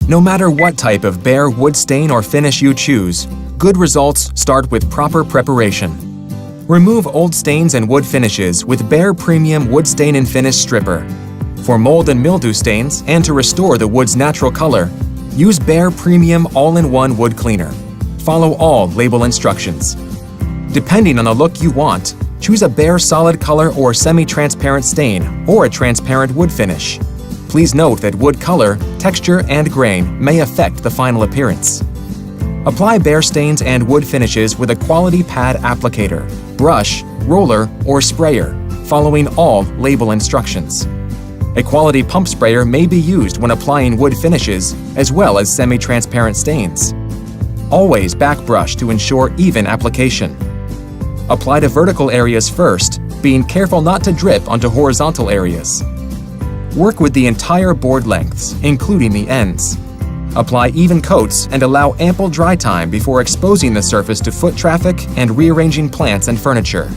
No matter what type of bare wood stain or finish you choose, good results start with proper preparation. Remove old stains and wood finishes with Bare Premium Wood Stain and Finish Stripper. For mold and mildew stains and to restore the wood's natural color, use Bare Premium All-in-One Wood Cleaner. Follow all label instructions. Depending on the look you want, choose a bare solid color or semi-transparent stain or a transparent wood finish. Please note that wood color, texture, and grain may affect the final appearance. Apply bare stains and wood finishes with a quality pad applicator, brush, roller, or sprayer, following all label instructions. A quality pump sprayer may be used when applying wood finishes as well as semi-transparent stains. Always back brush to ensure even application. Apply to vertical areas first, being careful not to drip onto horizontal areas. Work with the entire board lengths, including the ends. Apply even coats and allow ample dry time before exposing the surface to foot traffic and rearranging plants and furniture.